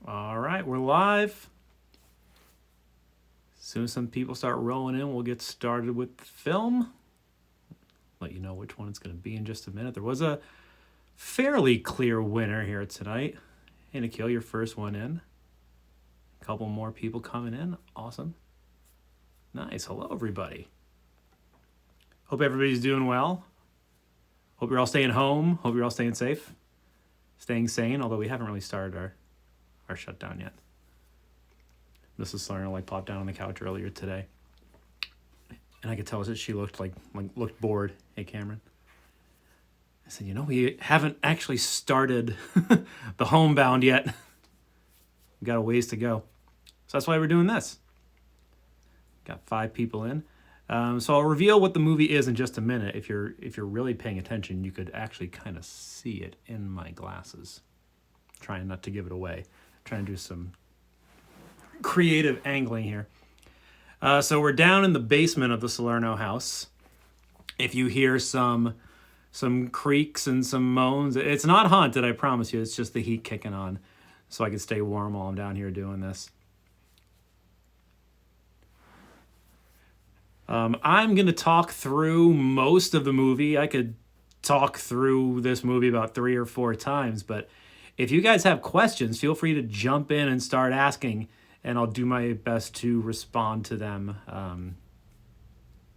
All right, we're live. As soon as some people start rolling in, we'll get started with the film. Let you know which one it's going to be in just a minute. There was a fairly clear winner here tonight. Hey, Nikhil, your first one in. A couple more people coming in. Awesome. Nice. Hello, everybody. Hope everybody's doing well. Hope you're all staying home. Hope you're all staying safe. Staying sane, although we haven't really started our shutdown yet. Mrs. Salerno popped down on the couch earlier today. And I could tell that she looked looked bored. Hey, Cameron. I said, we haven't actually started the homebound yet. We got a ways to go. So that's why we're doing this. Got 5 people in. So I'll reveal what the movie is in just a minute. If you're really paying attention, you could actually kind of see it in my glasses. Trying not to give it away. Trying to do some creative angling here. So we're down in the basement of the Salerno house. If you hear some creaks and some moans, it's not haunted, I promise you. It's just the heat kicking on, so I can stay warm while I'm down here doing this. I'm going to talk through most of the movie. I could talk through this movie about 3 or 4 times, but if you guys have questions, feel free to jump in and start asking, and I'll do my best to respond to them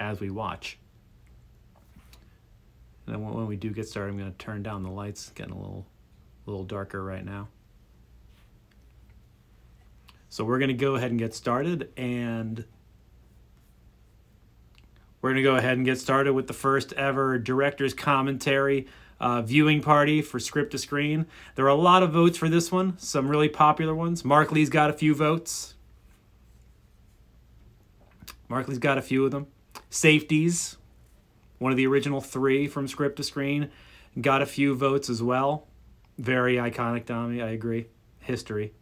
as we watch. And then when we do get started, I'm going to turn down the lights. It's getting a little darker right now. So we're going to go ahead and get started, and we're going to go ahead and get started with the first ever director's commentary viewing party for Script to Screen. There are a lot of votes for this one, some really popular ones. Mark Lee's got a few votes. Mark Lee's got a few of them. Safeties, one of the original 3 from Script to Screen, got a few votes as well. Very iconic, Dami, I agree. History.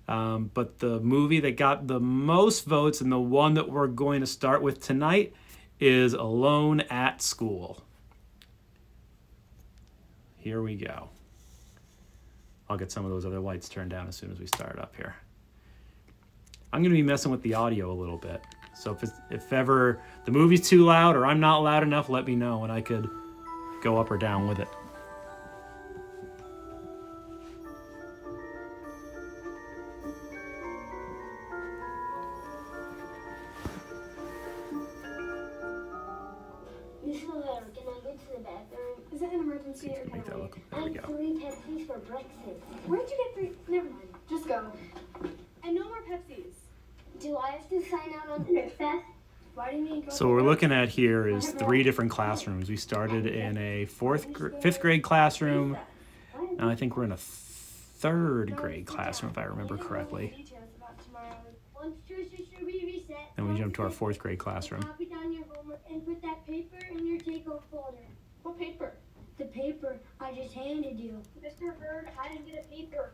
But the movie that got the most votes and the one that we're going to start with tonight is Alone at School. Here we go. I'll get some of those other lights turned down as soon as we start up here. I'm going to be messing with the audio a little bit. So if ever the movie's too loud or I'm not loud enough, let me know and I could go up or down with it. Is it an emergency or Make that look. I have 3 Pepsis for breakfast. Where'd you get 3? Never mind. Just go. And no more Pepsis. Do I have to sign out on the fest? Why do you need to go? So what we're looking at here is 3 different classrooms. We started in a 5th grade classroom. Now I think we're in a 3rd grade classroom, if I remember correctly. Then we jump to our 4th grade classroom. Copy down your homework and put that paper in your takeout folder. What paper? The paper I just handed you. Mr. Hurd, I didn't get a paper.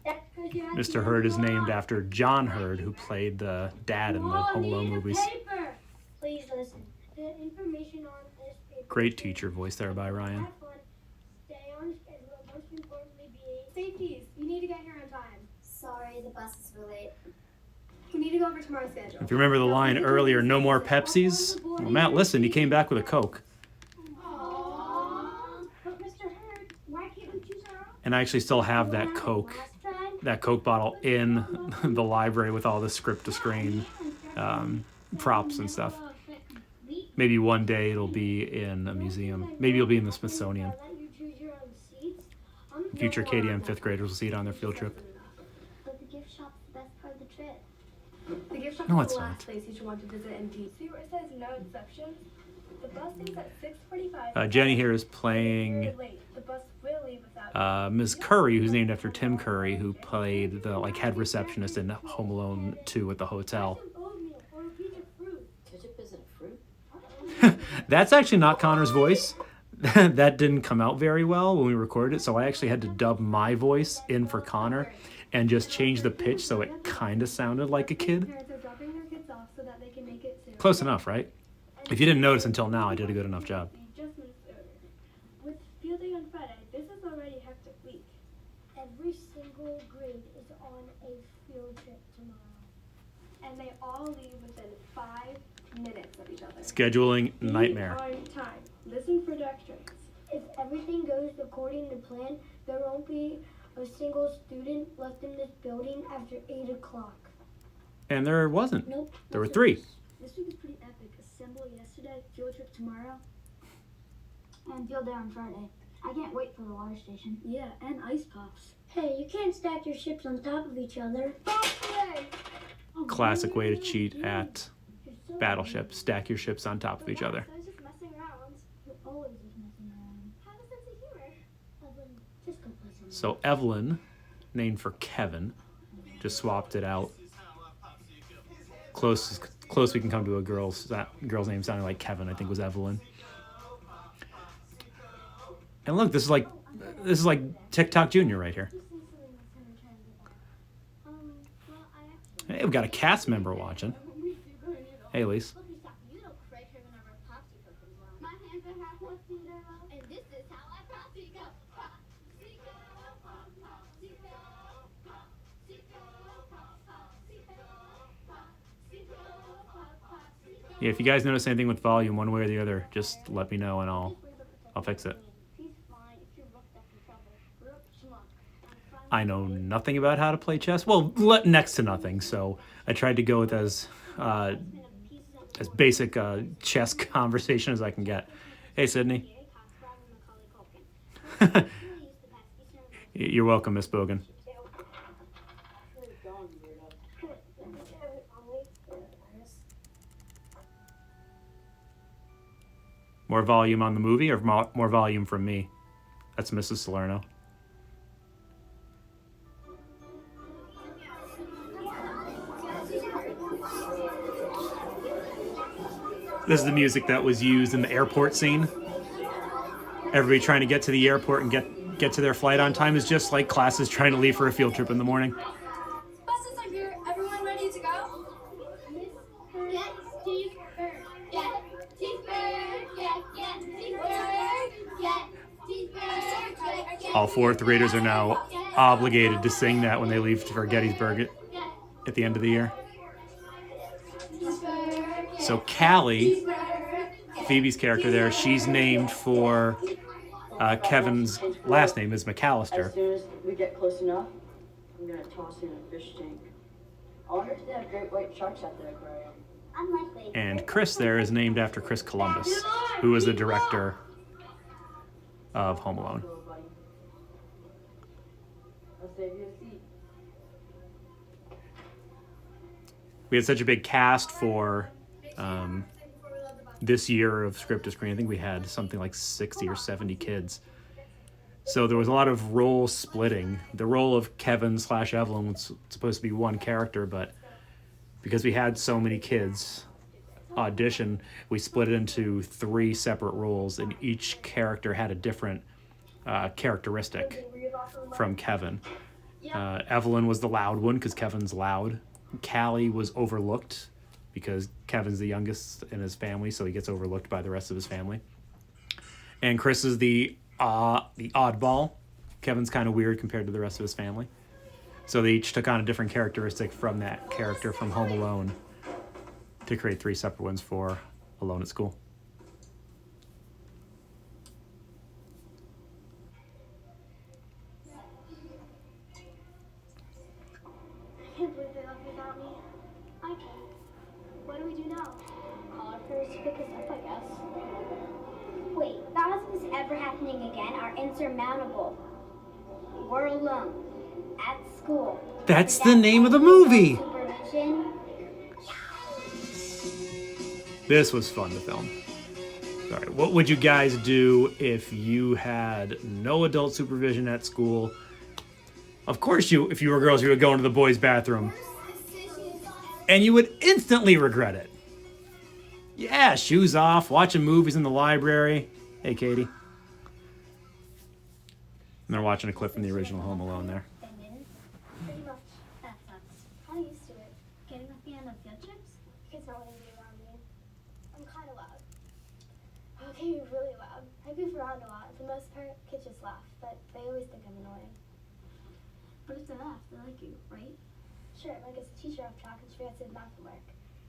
That's because you had Mr. Hurd is named after John Hurd, who played the dad in the Home Alone movies. Paper. Please listen. The information on this paper. Great teacher voice there by Ryan. Have fun. Stay on schedule. Most importantly, be safeties. You need to get here on time. Sorry, the bus is late. We need to go over tomorrow's schedule. If you remember the line earlier, no more Pepsis. Well, Matt, listen, he came back with a Coke. And I actually still have that Coke bottle in the library with all the Script to Screen props and stuff. Maybe one day it'll be in a museum. Maybe it'll be in the Smithsonian. Future KDM 5th graders will see it on their field trip. But the gift shop's the best part of the trip. The gift shop No, is it's the not. last place you should want to visit and eat. See where it says no exceptions? The bus leaves at 6:45. Jenny here is playing Late. The bus will leave without Ms. Curry, who's named after Tim Curry, who played the head receptionist in Home Alone 2 at the hotel. Oatmeal or a piece of fruit. Ketchup isn't fruit. That's actually not Connor's voice. That didn't come out very well when we recorded it, so I actually had to dub my voice in for Connor and just change the pitch so it kind of sounded like a kid. Parents are dropping their kids off so that they can make it soon. Close enough, right? If you didn't notice until now, I did a good enough job. Just moved earlier. With fielding on Friday, this is already a hectic week. Every single grade is on a field trip tomorrow. And they all leave within 5 minutes of each other. Scheduling nightmare. Be on time. Listen for directions. If everything goes according to plan, there won't be a single student left in this building after 8 o'clock. And there wasn't. Nope. There were 3. This week is pretty epic. Assembly yesterday, field trip tomorrow, and field day on Friday. I can't wait for the water station. Yeah, and ice pops. Hey, you can't stack your ships on top of each other. Classic way to cheat at Battleship. Stack your ships on top of each other. I was just messing around. You're always just messing around. Have a sense of humor. Evelyn, just go play some. So Evelyn, named for Kevin, just swapped it out. Close we can come to a girl's name sounding like Kevin, I think was Evelyn. And look, this is like TikTok Junior right here. Hey, we've got a cast member watching. Hey, Elise. You don't cry here whenever popsicle comes on. My hands are half popsicle, and this is how I popsicle. Yeah, if you guys notice anything with volume one way or the other, just let me know and I'll fix it. He's fine if you're roughed up in trouble. We're up schmuck. I know nothing about how to play chess. Well, next to nothing. So I tried to go with as basic chess conversation as I can get. Hey, Sydney. You're welcome, Miss Bogan. More volume on the movie or more volume from me? That's Mrs. Salerno. This is the music that was used in the airport scene. Everybody trying to get to the airport and get to their flight on time is just like classes trying to leave for a field trip in the morning. Buses are here. Everyone ready to go? Get cheeseburger. Get cheeseburger. Get cheeseburger. Get cheeseburger. All 4th graders are now obligated to sing that when they leave for Gettysburg at the end of the year. So Callie, Phoebe's character there, she's named for Kevin's last name is McAllister. As soon as we get close enough, I'm gonna toss in a fish tank. I wonder if they have great white sharks at the aquarium. Unlikely. And Chris there is named after Chris Columbus, who was the director of Home Alone. Go, buddy. I'll save you a seat. We had such a big cast for this year of script to screen. I think we had something like 60 or 70 kids. So there was a lot of role splitting. The role of Kevin / Evelyn was supposed to be one character, but because we had so many kids audition, we split it into 3 separate roles, and each character had a different characteristic from Kevin. Evelyn was the loud one because Kevin's loud. Callie was overlooked because Kevin's the youngest in his family, so he gets overlooked by the rest of his family. And Chris is the oddball. Kevin's kind of weird compared to the rest of his family. So they each took on a different characteristic from that character from Home Alone to create 3 separate ones for Alone at School. I can't believe they left without me. I can. What do we do now? Call our parents to pick us up, I guess. Wait, the odds of this ever happening again are insurmountable. We're alone. At school. That's the name of the movie! Supervision. This was fun to film. All right, what would you guys do if you had no adult supervision at school? Of course, if you were girls, you would go into the boys' bathroom. And you would instantly regret it. Yeah, shoes off, watching movies in the library. Hey, Katie. And they're watching a clip from the original Home Alone there. Pretty much. That sucks. I'm used to it. Getting at the end of field trips? Kids don't want to be around me. I'm kind of loud. Okay, you're really loud. I goof around a lot. For the most part, kids just laugh, but they always think I'm annoying. But if they laugh, they like you, right? Sure, like as a teacher of track and she forgets to do math homework.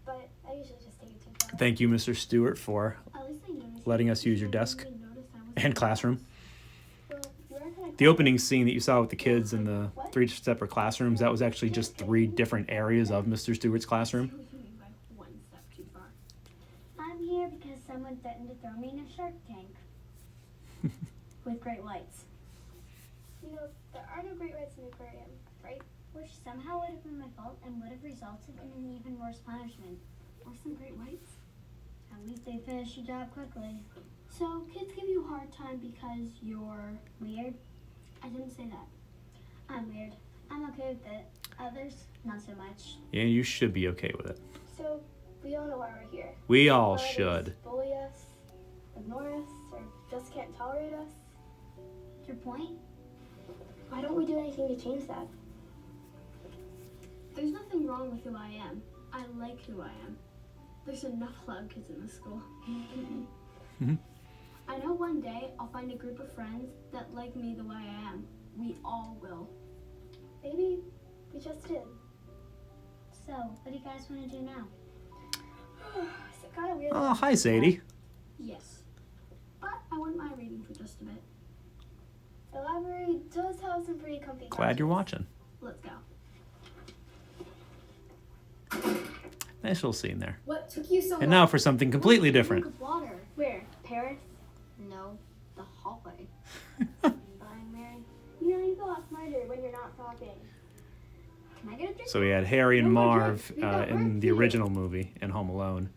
But I usually just take it too far. Thank you, Mr. Stewart, for At least they noticed letting you. us use your They desk didn't even notice I was and in classroom. Well, you are kind of The opening scene that you saw with the kids in the 3 separate classrooms, that was actually just 3 different areas of Mr. Stewart's classroom. What do you mean by one step too far? I'm here because someone threatened to throw me in a shark tank. With great whites. You know, there are no great whites in the aquarium, right? Which somehow would have been my fault and would have resulted in an even worse punishment. Or some great whites. At least they finished the job quickly. So kids give you a hard time because you're weird? I didn't say that. I'm weird. I'm okay with it. Others, not so much. Yeah, you should be okay with it. So, we all know why we're here. We all Why should. others bully us, ignore us, or just can't tolerate us. Your point? Why don't we do anything to change that? There's nothing wrong with who I am. I like who I am. There's enough loud kids in this school. I know one day I'll find a group of friends that like me the way I am. We all will. Maybe we just did. So, what do you guys want to do now? It's kind of weird. Oh, hi, Sadie. Yes. But I wouldn't mind reading for just a bit. The library does have some pretty comfy Glad you're couches. watching. Let's go. Nice little scene there. What took you so And now for something completely different. Look of water. Where? Paris? No, the hallway. Bye, Mary. You know, you go out smarter when you're not talking. Can I get a drink? So we had Harry and Marv in the original movie in Home Alone.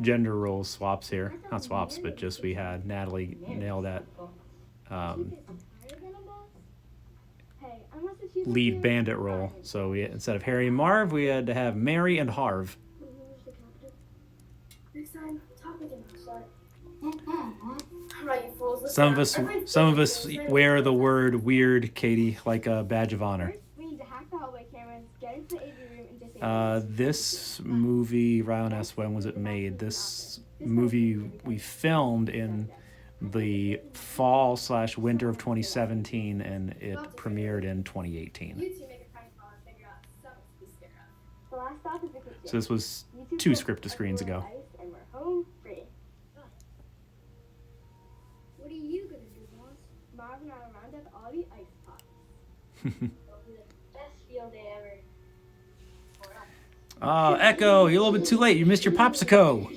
Gender role swaps here. Not swaps, but just we had Natalie nail that Hey, unless it's you lead bandit role. So we instead of Harry and Marv, we had to have Mary and Harv. Next time, talk with him. Sorry. Right, you fools. Listen Some of up. us Everyone's some of thinking us it's wear the word weird, Katie, like a badge of honor. First, we need to hack the hallway cameras, get into the AV room, and disable them. This movie, Ryan asked when was it made? This movie we filmed in the fall/winter of 2017, and it premiered in 2018. You two make a prank call and figure out something to be scared of. The last stop is the kitchen. So this was You two 2 put script to a screens roll of ago. ice And we're home free. What are you gonna do, boss? Marv and I will round up all the ice pops. It'll be the best field day ever. For us. Echo, you're a little bit too late. You missed your popsicle.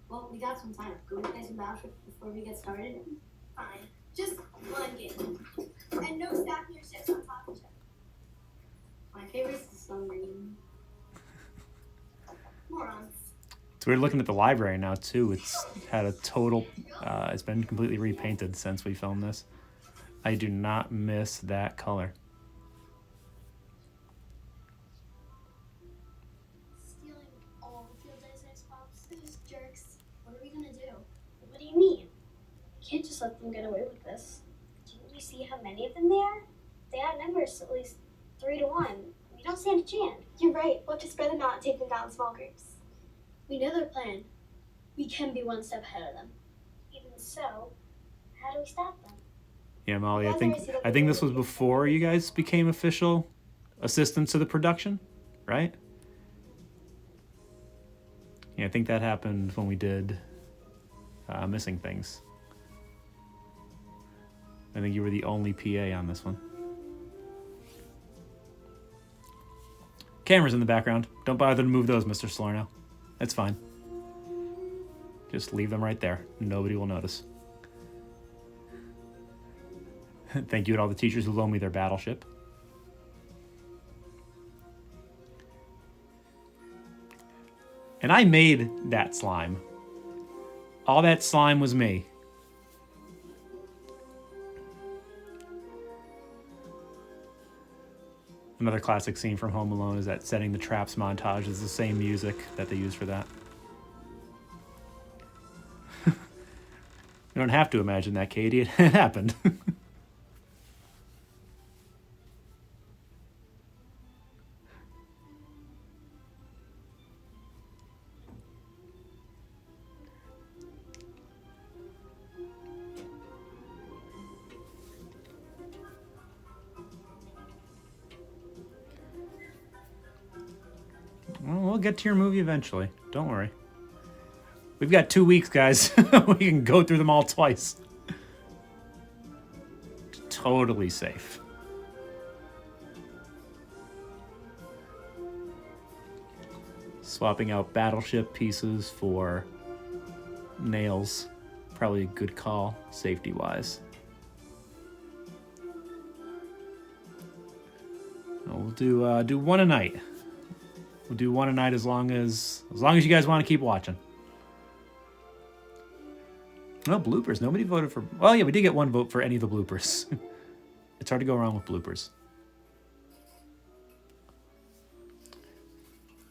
Well, we got some time. Can we play some Battleship before we get started? Fine. Just one game. And no stacking your ships on top of each other. My favorite is the submarine. Morons. So we're looking at the library now too. It's had a total. It's been completely repainted since we filmed this. I do not miss that color. Stealing all the field days ice pops. Those jerks. What are we gonna do? What do you mean? You can't just let them get away with this. Didn't you see how many of them there are? They outnumber us at least 3 to 1. We don't stand a chance. You're right. We'll just spread them out and take them down in small groups. We know their plan. We can be one step ahead of them. Even so, how do we stop them? Yeah, Molly. I think this was before you guys became official assistants to the production, right? Yeah, I think that happened when we did Missing Things. I think you were the only PA on this one. Cameras in the background. Don't bother to move those, Mr. Salerno. That's fine. Just leave them right there. Nobody will notice. Thank you to all the teachers who loaned me their battleship. And I made that slime. All that slime was me. Another classic scene from Home Alone is that setting the traps montage is the same music that they use for that. You don't have to imagine that, Katie. It happened. We'll get to your movie eventually. Don't worry. We've got 2 weeks, guys. We can go through them all twice. Totally safe. Swapping out battleship pieces for nails. Probably a good call, safety-wise. We'll do one a night. We'll do one a night as long as you guys want to keep watching. No bloopers. Nobody voted for... Well, yeah, we did get one vote for any of the bloopers. It's hard to go wrong with bloopers.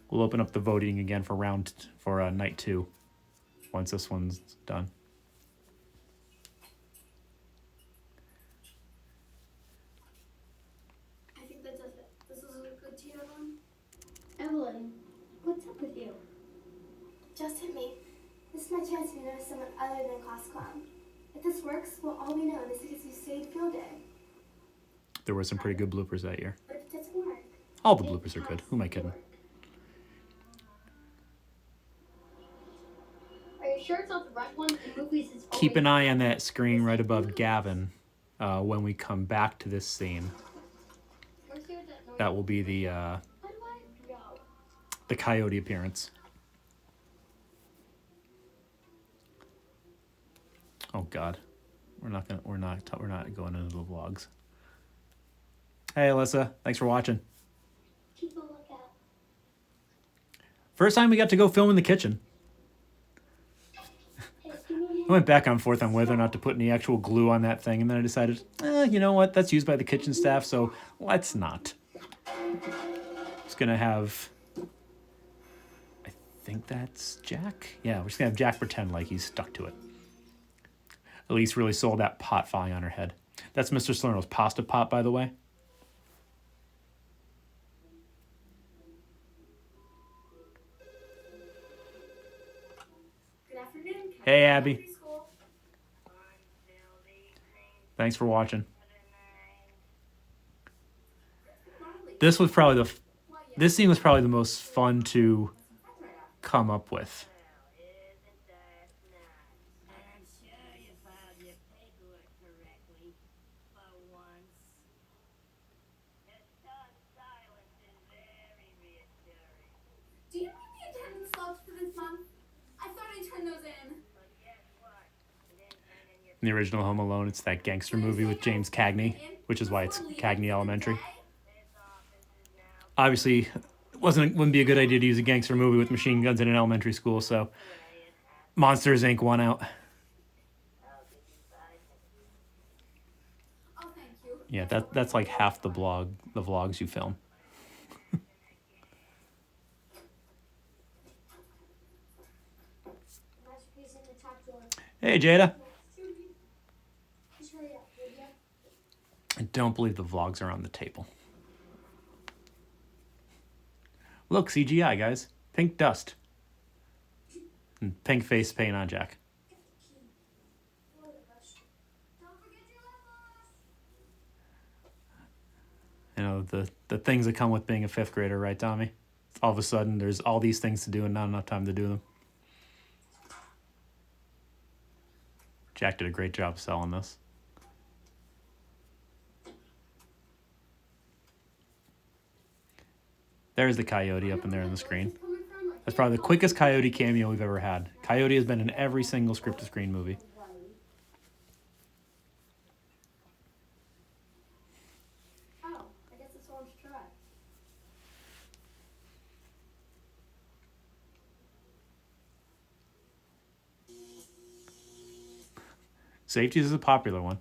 We'll open up the voting again for night 2 once this one's done. I think that does it. This is good to you, Evelyn? Evelyn, what's up with you? Just hit me. This is my chance to know someone other than class clown. If this works, we'll all be known as because you saved field day. There were some pretty good bloopers that year. But if it doesn't work, All the bloopers are good. Who am I kidding? Are you sure it's not the right one? In movies, it's Keep an always- eye on that screen right above Gavin when we come back to this scene. Where's that noise? That will be the How do I go? the coyote appearance. Oh God, we're not going into the vlogs. Hey Alyssa, thanks for watching. Keep a lookout. First time we got to go film in the kitchen. I went back and forth on whether or not to put any actual glue on that thing, and then I decided, you know what, that's used by the kitchen staff, so let's not. Just gonna have, I think that's Jack? Yeah, we're just gonna have Jack pretend like he's stuck to it. Elise really sold that pot falling on her head. That's Mr. Salerno's pasta pot, by the way. good afternoon. Hey, Abby. Thanks for watching. This was probably this scene was probably the most fun to come up with. I'm sure you filed your paperwork correctly for once. Your son's silence is very reassuring. Do you mean the attendance slopes for this month? I thought I turned those in. But guess what? You didn't turn in your In the original Home Alone, it's that gangster movie with James Cagney, which is why it's Cagney Elementary. Obviously, wouldn't be a good idea to use a gangster movie with machine guns in an elementary school, so Monsters Inc. won out. Oh, thank you. Yeah, that's like half the vlogs you film. Masterpiece in the top drawer. Hey, Jada. Just hurry up, would ya? I don't believe the vlogs are on the table. Look, CGI, guys. Pink dust. And pink face paint on Jack. Don't forget your lip gloss. You know, the things that come with being a 5th grader, right, Tommy? All of a sudden, there's all these things to do and not enough time to do them. Jack did a great job selling this. There's the coyote up in there on the screen. That's probably the quickest coyote cameo we've ever had. Coyote has been in every single script-to-screen movie. Oh, I guess it's orange try. Safety is a popular one.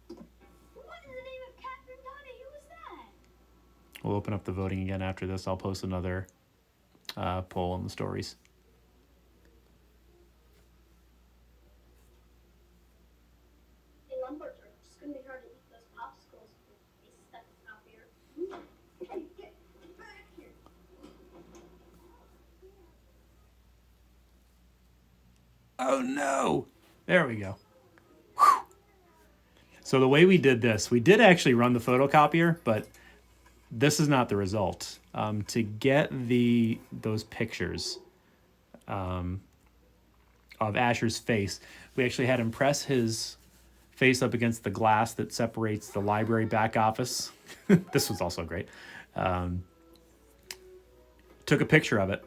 What in the name of Catherine Donahue was that? We'll open up the voting again after this. I'll post another poll in the stories. Hey, Lombards are just gonna be hard to eat those popsicles with a stethoscope here. Hey, get back here. Oh no! There we go. Whew. So the way we did this, we did actually run the photocopier, but this is not the result. To get those pictures of Asher's face, we actually had him press his face up against the glass that separates the library back office. This was also great. Took a picture of it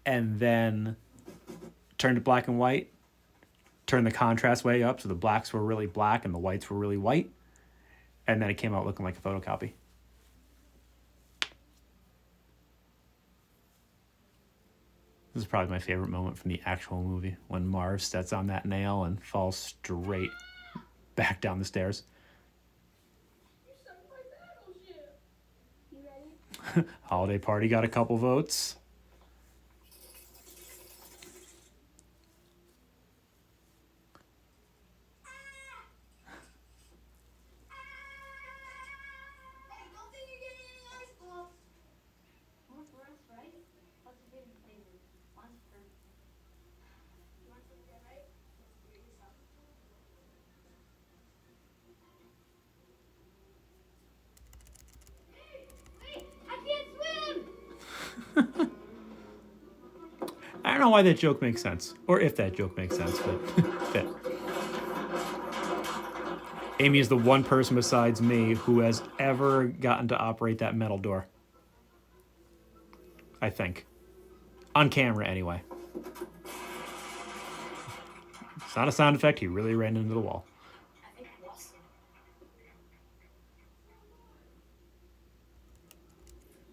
and then turned it black and white, turned the contrast way up so the blacks were really black and the whites were really white, and then it came out looking like a photocopy. This is probably my favorite moment from the actual movie, when Marv steps on that nail and falls straight back down the stairs. Holiday Party got a couple votes. I don't know why that joke makes sense, or if that joke makes sense, but fit. Amy is the one person besides me who has ever gotten to operate that metal door. I think. On camera, anyway. It's not a sound effect, he really ran into the wall. I think I lost him.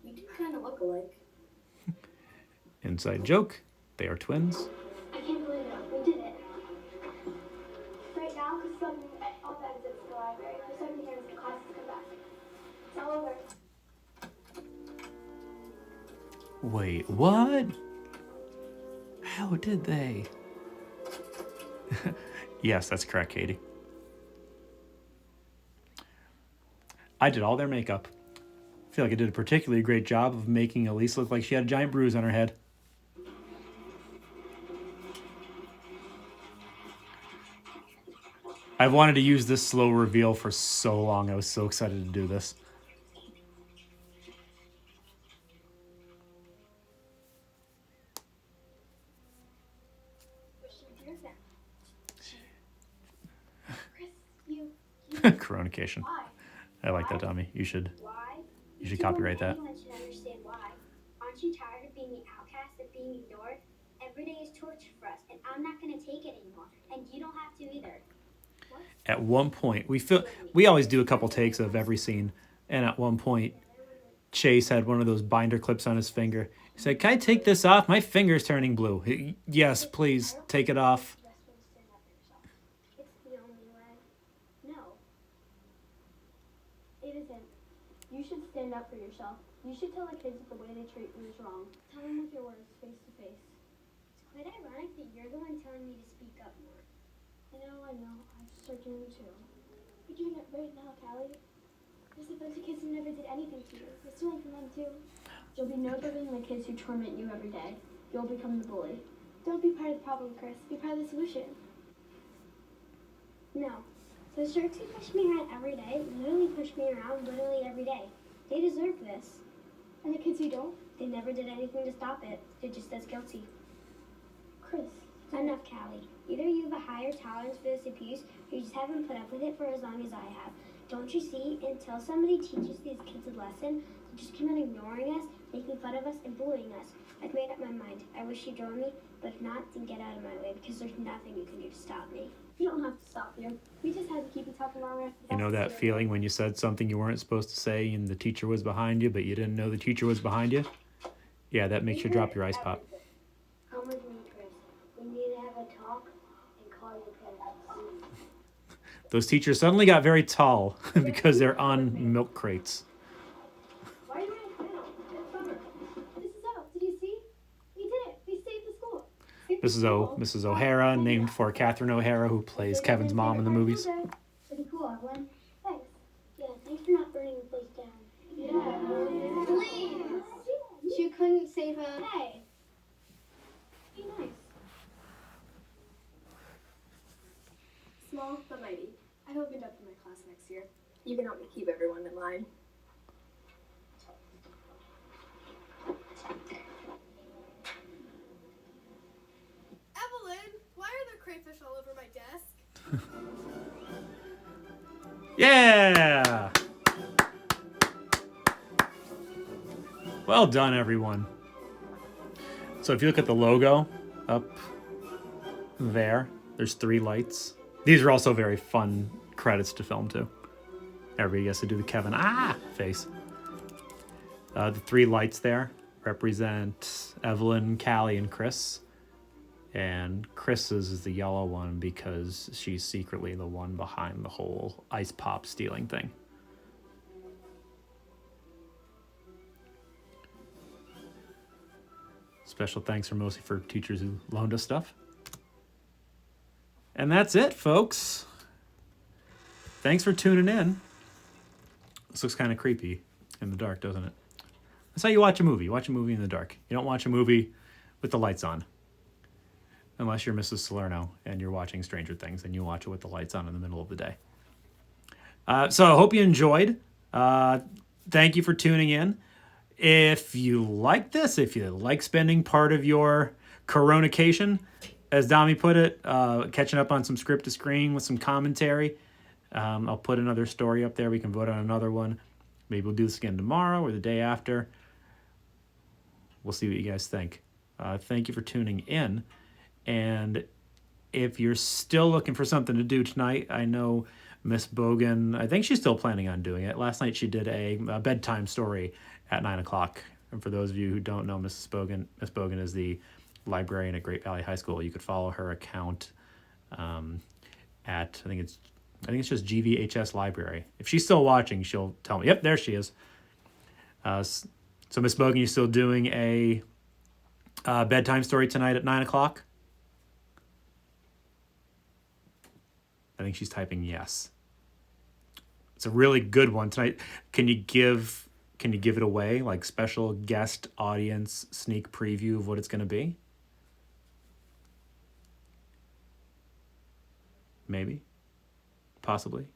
We do kind of look alike. Inside joke, they are twins. I can't believe it. We did it. Right now, because all the exits to the library. For 7 years, the classes come back. It's all over. Wait, what? How did they? Yes, that's correct, Katie. I did all their makeup. I feel like I did a particularly great job of making Elise look like she had a giant bruise on her head. I've wanted to use this slow reveal for so long. I was so excited to do this. Coronation. Why? I like that, Tommy. You should copyright that. Anyone should understand why. Aren't you tired of being the outcast, of being ignored? Every day is torture for us, and I'm not going to take it anymore. And you don't have to either. At one point, we always do a couple takes of every scene, and at one point, Chase had one of those binder clips on his finger. He said, "Can I take this off? My finger's turning blue." Yes, please take it off. It's the only way. No. It isn't. You should stand up for yourself. You should tell the kids that the way they treat you is wrong. Tell them with your words, face to face. It's quite ironic that you're the one telling me to speak up more. I know. I'm searching you too. You're doing it right now, Callie. There's a bunch of kids who never did anything to you. You're stealing from them too. You'll be no better than the kids who torment you every day. You'll become the bully. Don't be part of the problem, Chris. Be part of the solution. No. Those jerks who push me around every day literally push me around literally every day. They deserve this. And the kids who don't? They never did anything to stop it. They're just as guilty. Chris. Enough, Callie. Either you have a higher tolerance for this abuse, or you just haven't put up with it for as long as I have. Don't you see? Until somebody teaches these kids a lesson, they just keep on ignoring us, making fun of us, and bullying us. I've made up my mind. I wish you'd join me, but if not, then get out of my way, because there's nothing you can do to stop me. We don't have to stop you. We just had to keep you talking longer after You know that feeling when you said something you weren't supposed to say and the teacher was behind you, but you didn't know the teacher was behind you? Yeah, that makes you drop your ice pop. Come with me, Chris. We need to have a talk and call your parents. Those teachers suddenly got very tall because they're on milk crates. Why are you wearing a flannel? It's summer. Mrs. O, did you see? We did it. We saved the school. Mrs. O'Hara, named for Catherine O'Hara, who plays Kevin's mom in the movies. Pretty cool, Evelyn. Thanks. Yeah, thanks for not burning the place down. Yeah. Please. She couldn't save a... Hey! Be nice. Small but mighty. I hope you're up for my class next year. You can help me keep everyone in line. crayfish all over my desk. Yeah! Well done, everyone. So if you look at the logo up there, there's 3 lights. These are also very fun credits to film, too. Everybody gets to do the Kevin face. The 3 lights there represent Evelyn, Callie, and Chris. And Chris's is the yellow one because she's secretly the one behind the whole ice pop stealing thing. Special thanks for mostly for teachers who loaned us stuff. And that's it, folks. Thanks for tuning in. This looks kind of creepy in the dark, doesn't it? That's how you watch a movie. You watch a movie in the dark. You don't watch a movie with the lights on. Unless you're Mrs. Salerno and you're watching Stranger Things, and you watch it with the lights on in the middle of the day. So I hope you enjoyed. Thank you for tuning in. If you like this, if you like spending part of your Coronacation, as Dami put it, catching up on some script to screen with some commentary, I'll put another story up there. We can vote on another one. Maybe we'll do this again tomorrow or the day after. We'll see what you guys think. Thank you for tuning in. And if you're still looking for something to do tonight, I know Miss Bogan, I think she's still planning on doing it. Last night she did a bedtime story at 9 o'clock. And for those of you who don't know Miss Bogan is the librarian at Great Valley High School. You could follow her account at, I think it's just GVHS Library. If she's still watching, she'll tell me. Yep, there she is. So Miss Bogan, you still doing a bedtime story tonight at 9 o'clock? I think she's typing yes. It's a really good one tonight. Can you give it away, like special guest audience sneak preview of what it's going to be? Maybe. Possibly.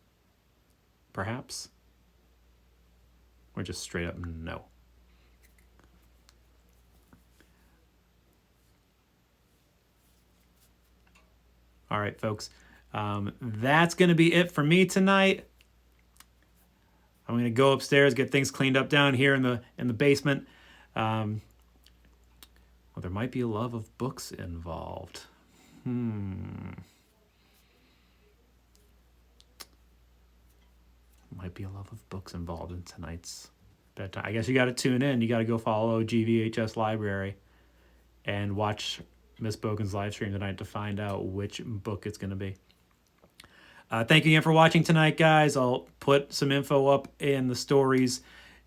Perhaps. Or just straight up no. All right, folks. That's going to be it for me tonight. I'm going to go upstairs, get things cleaned up down here in the basement. Well, there might be a love of books involved. Might be a love of books involved in tonight's bedtime. I guess you got to tune in. You got to go follow GVHS Library and watch Miss Bogan's live stream tonight to find out which book it's going to be. Thank you again for watching tonight, guys. I'll put some info up in the stories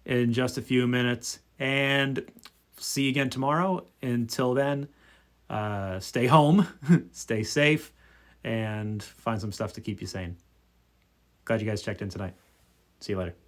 in just a few minutes. And see you again tomorrow. Until then, stay home, stay safe, and find some stuff to keep you sane. Glad you guys checked in tonight. See you later.